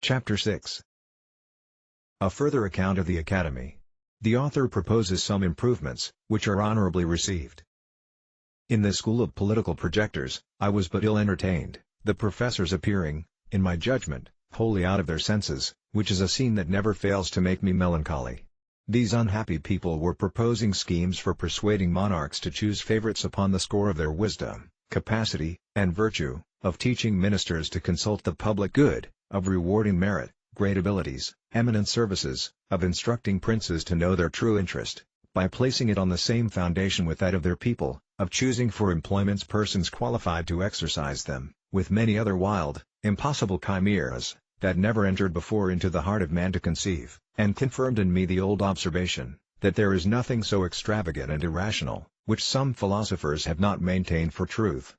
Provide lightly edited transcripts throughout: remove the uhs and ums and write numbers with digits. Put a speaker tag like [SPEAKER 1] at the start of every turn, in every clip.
[SPEAKER 1] Chapter 6. A further account of the Academy. The author proposes some improvements, which are honorably received. In the school of political projectors, I was but ill entertained, the professors appearing, in my judgment, wholly out of their senses, which is a scene that never fails to make me melancholy. These unhappy people were proposing schemes for persuading monarchs to choose favorites upon the score of their wisdom, capacity, and virtue, of teaching ministers to consult the public good, of rewarding merit, great abilities, eminent services, of instructing princes to know their true interest, by placing it on the same foundation with that of their people, of choosing for employments persons qualified to exercise them, with many other wild, impossible chimeras, that never entered before into the heart of man to conceive, and confirmed in me the old observation, that there is nothing so extravagant and irrational, which some philosophers have not maintained for truth.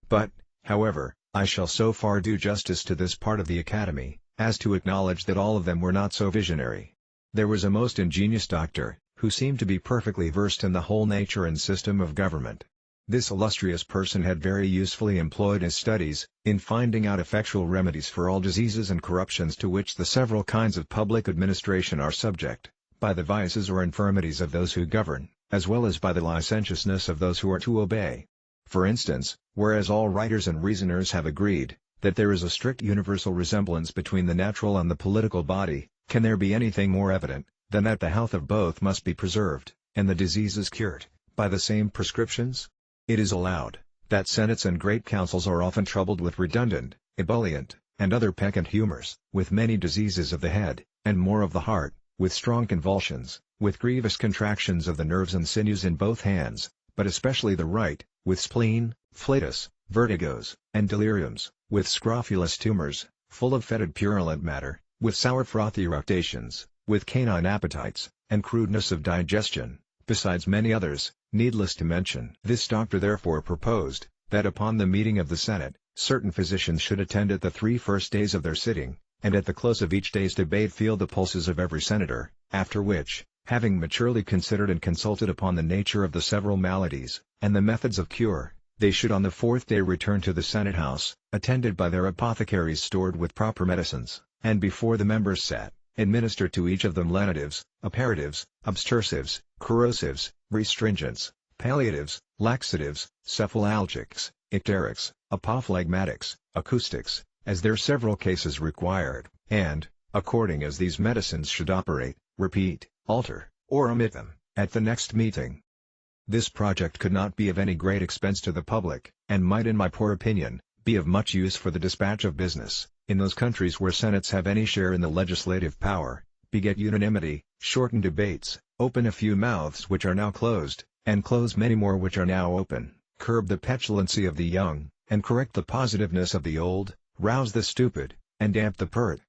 [SPEAKER 1] But, however, I shall so far do justice to this part of the Academy, as to acknowledge that all of them were not so visionary. There was a most ingenious doctor, who seemed to be perfectly versed in the whole nature and system of government. This illustrious person had very usefully employed his studies, in finding out effectual remedies for all diseases and corruptions to which the several kinds of public administration are subject, by the vices or infirmities of those who govern, as well as by the licentiousness of those who are to obey. For instance, whereas all writers and reasoners have agreed, that there is a strict universal resemblance between the natural and the political body, can there be anything more evident, than that the health of both must be preserved, and the diseases cured, by the same prescriptions? It is allowed, that senates and great councils are often troubled with redundant, ebullient, and other peccant humors, with many diseases of the head, and more of the heart, with strong convulsions, with grievous contractions of the nerves and sinews in both hands, but especially the right, with spleen, flatus, vertigos, and deliriums, with scrofulous tumors, full of fetid purulent matter, with sour frothy eructations, with canine appetites, and crudeness of digestion, besides many others, needless to mention. This doctor therefore proposed, that upon the meeting of the Senate, certain physicians should attend at the 3 first days of their sitting, and at the close of each day's debate feel the pulses of every senator, after which, having maturely considered and consulted upon the nature of the several maladies, and the methods of cure, they should on the 4th day return to the Senate House, attended by their apothecaries stored with proper medicines, and before the members sat, administer to each of them lenitives, aperitifs, obstrusives, corrosives, restringents, palliatives, laxatives, cephalalgics, icterics, apophlegmatics, acoustics, as their several cases required, and, according as these medicines should operate, repeat, alter, or omit them, at the next meeting. This project could not be of any great expense to the public, and might in my poor opinion, be of much use for the dispatch of business, in those countries where senates have any share in the legislative power, beget unanimity, shorten debates, open a few mouths which are now closed, and close many more which are now open, curb the petulancy of the young, and correct the positiveness of the old, rouse the stupid, and damp the pert.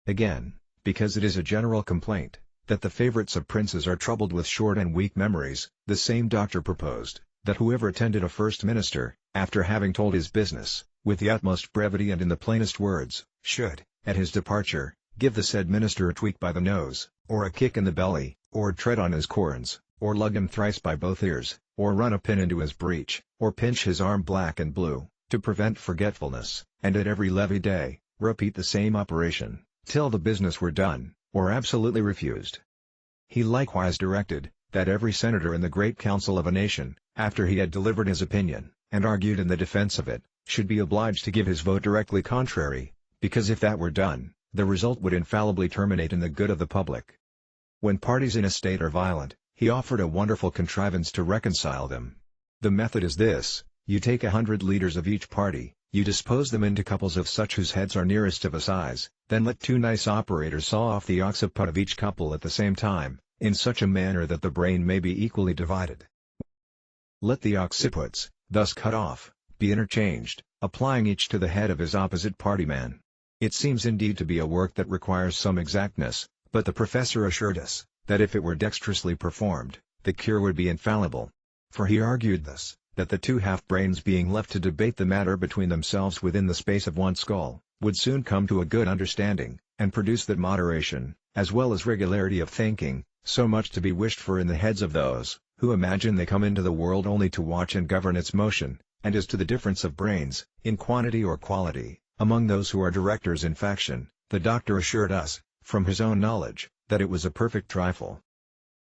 [SPEAKER 1] Again, because it is a general complaint, that the favorites of princes are troubled with short and weak memories, the same doctor proposed, that whoever attended a first minister, after having told his business, with the utmost brevity and in the plainest words, should, at his departure, give the said minister a tweak by the nose, or a kick in the belly, or tread on his corns, or lug him thrice by both ears, or run a pin into his breech, or pinch his arm black and blue, to prevent forgetfulness, and at every levee day, repeat the same operation, till the business were done, or absolutely refused. He likewise directed, that every senator in the great council of a nation, after he had delivered his opinion, and argued in the defense of it, should be obliged to give his vote directly contrary, because if that were done, the result would infallibly terminate in the good of the public. When parties in a state are violent, he offered a wonderful contrivance to reconcile them. The method is this: you take 100 leaders of each party, you dispose them into couples of such whose heads are nearest of a size, then let 2 nice operators saw off the occiput of each couple at the same time, in such a manner that the brain may be equally divided. Let the occiputs, thus cut off, be interchanged, applying each to the head of his opposite party man. It seems indeed to be a work that requires some exactness, but the professor assured us, that if it were dexterously performed, the cure would be infallible. For he argued thus, that the 2 half-brains being left to debate the matter between themselves within the space of one skull, would soon come to a good understanding, and produce that moderation, as well as regularity of thinking, so much to be wished for in the heads of those, who imagine they come into the world only to watch and govern its motion, and as to the difference of brains, in quantity or quality, among those who are directors in faction, The doctor assured us, from his own knowledge, that it was a perfect trifle.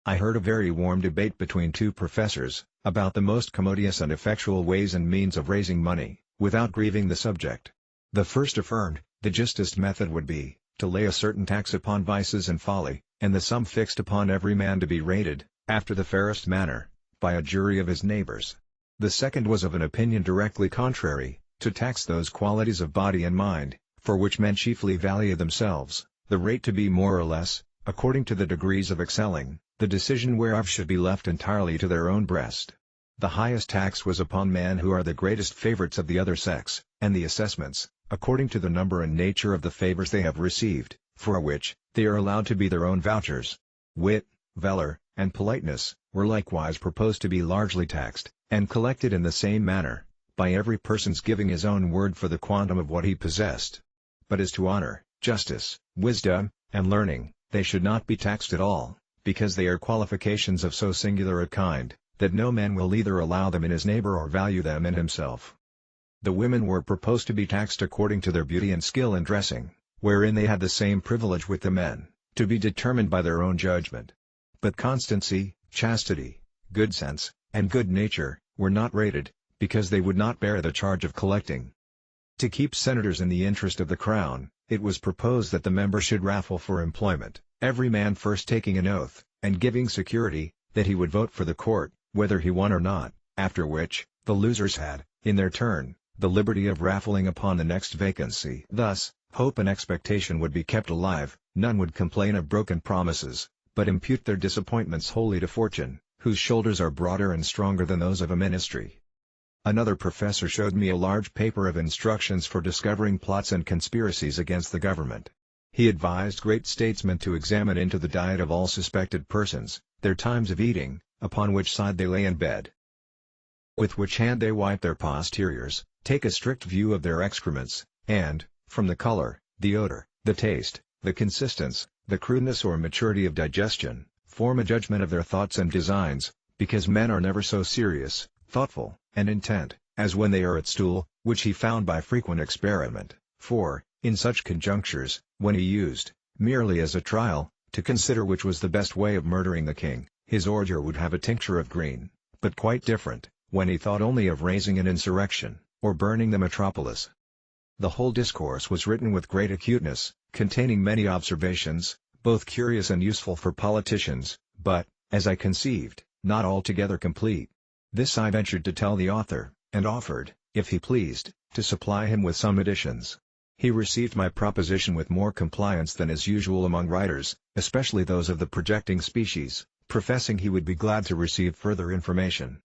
[SPEAKER 1] I heard a very warm debate between two professors, about the most commodious and effectual ways and means of raising money, without grieving the subject. The first affirmed, the justest method would be, to lay a certain tax upon vices and folly, and the sum fixed upon every man to be rated, after the fairest manner, by a jury of his neighbors. The second was of an opinion directly contrary, to tax those qualities of body and mind, for which men chiefly value themselves, the rate to be more or less, according to the degrees of excelling, the decision whereof should be left entirely to their own breast. The highest tax was upon men who are the greatest favorites of the other sex, and the assessments, according to the number and nature of the favors they have received, for which, they are allowed to be their own vouchers. Wit, valor, and politeness, were likewise proposed to be largely taxed, and collected in the same manner, by every person's giving his own word for the quantum of what he possessed. But as to honor, justice, wisdom, and learning, they should not be taxed at all, because they are qualifications of so singular a kind, that no man will either allow them in his neighbor or value them in himself. The women were proposed to be taxed according to their beauty and skill in dressing, wherein they had the same privilege with the men, to be determined by their own judgment. But constancy, chastity, good sense, and good nature, were not rated, because they would not bear the charge of collecting. To keep senators in the interest of the crown, it was proposed that the members should raffle for employment, every man first taking an oath, and giving security, that he would vote for the court, whether he won or not, after which, the losers had, in their turn, the liberty of raffling upon the next vacancy. Thus, hope and expectation would be kept alive, none would complain of broken promises, but impute their disappointments wholly to fortune, whose shoulders are broader and stronger than those of a ministry. Another professor showed me a large paper of instructions for discovering plots and conspiracies against the government. He advised great statesmen to examine into the diet of all suspected persons, their times of eating, upon which side they lay in bed, with which hand they wipe their posteriors, take a strict view of their excrements, and, from the color, the odor, the taste, the consistence, the crudeness or maturity of digestion, form a judgment of their thoughts and designs, because men are never so serious, thoughtful, and intent, as when they are at stool, which he found by frequent experiment, for, in such conjunctures, when he used, merely as a trial, to consider which was the best way of murdering the king, his ordure would have a tincture of green, but quite different, when he thought only of raising an insurrection, or burning the metropolis. The whole discourse was written with great acuteness, containing many observations, both curious and useful for politicians, but, as I conceived, not altogether complete. This I ventured to tell the author, and offered, if he pleased, to supply him with some additions. He received my proposition with more compliance than is usual among writers, especially those of the projecting species, professing he would be glad to receive further information.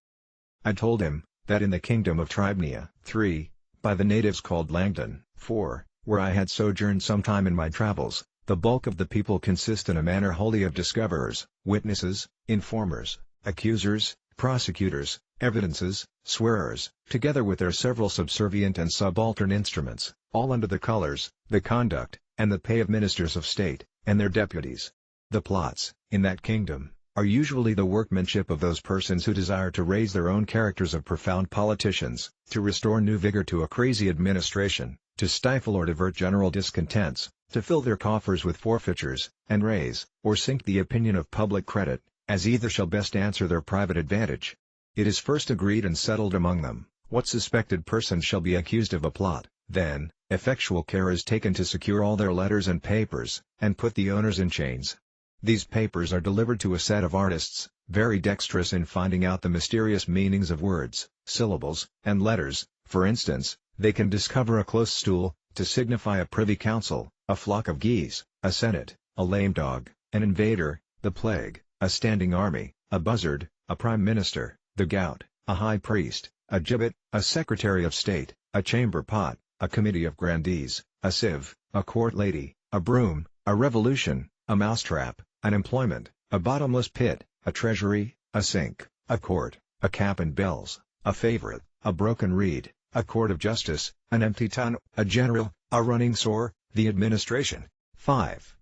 [SPEAKER 1] I told him, that in the kingdom of Tribnia, 3, by the natives called Langdon, 4, where I had sojourned some time in my travels, the bulk of the people consist in a manner wholly of discoverers, witnesses, informers, accusers, prosecutors, evidences, swearers, together with their several subservient and subaltern instruments, all under the colors, the conduct, and the pay of ministers of state, and their deputies. The plots, in that kingdom, are usually the workmanship of those persons who desire to raise their own characters of profound politicians, to restore new vigor to a crazy administration, to stifle or divert general discontents, to fill their coffers with forfeitures, and raise, or sink the opinion of public credit, as either shall best answer their private advantage. It is first agreed and settled among them, what suspected persons shall be accused of a plot, then, effectual care is taken to secure all their letters and papers, and put the owners in chains. These papers are delivered to a set of artists, very dexterous in finding out the mysterious meanings of words, syllables, and letters. For instance, they can discover a close stool, to signify a privy council, a flock of geese, a senate, a lame dog, an invader, the plague, a standing army, a buzzard, a prime minister, the gout, a high priest, a gibbet, a secretary of state, a chamber pot, a committee of grandees, a sieve, a court lady, a broom, a revolution, a mousetrap, an employment, a bottomless pit, a treasury, a sink, a court, a cap and bells, a favorite, a broken reed, a court of justice, an empty tun, a general, a running sore, the administration. 5.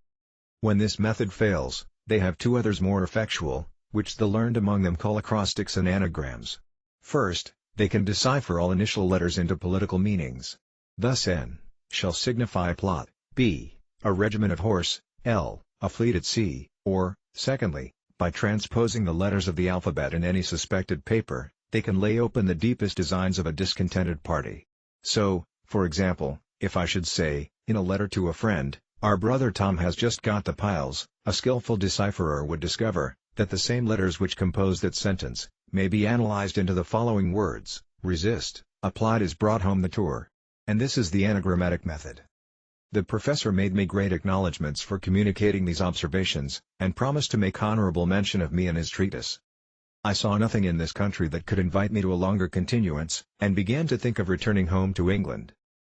[SPEAKER 1] When this method fails, they have two others more effectual, which the learned among them call acrostics and anagrams. First, they can decipher all initial letters into political meanings. Thus N shall signify plot, B a regiment of horse, L, a fleet at sea, or, secondly, by transposing the letters of the alphabet in any suspected paper, they can lay open the deepest designs of a discontented party. So, for example, if I should say, in a letter to a friend, "Our brother Tom has just got the piles," a skillful decipherer would discover that the same letters which compose that sentence may be analyzed into the following words: resist, applied is brought home the tour. And this is the anagrammatic method. The professor made me great acknowledgments for communicating these observations, and promised to make honorable mention of me in his treatise. I saw nothing in this country that could invite me to a longer continuance, and began to think of returning home to England.